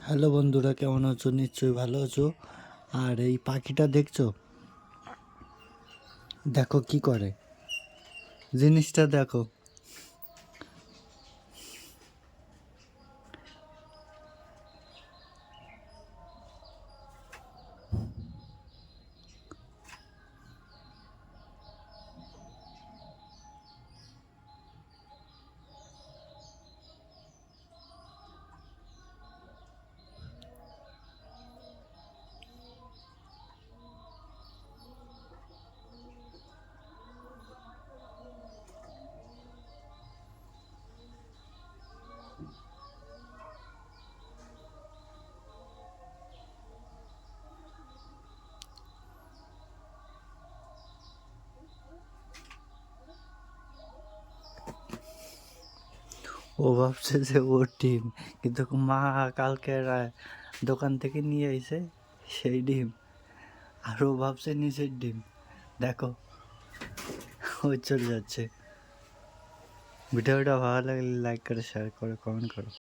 Hello বন্ধুরা, কেমন আছো? নিশ্চয়ই ভালো আছো। আর এই পাখিটা দেখছো? দেখো কি করে, জিনিসটা দেখো। ও ভাবছে যে ওর ডিম, কিন্তু মা কালকে দোকান থেকে নিয়ে এসে সেই ডিম, আর ও ভাবছে নিজের ডিম। দেখো, ও চলে যাচ্ছে। ভিডিওটা ভালো লাগলে লাইক করে, শেয়ার করে, কমেন্ট করো।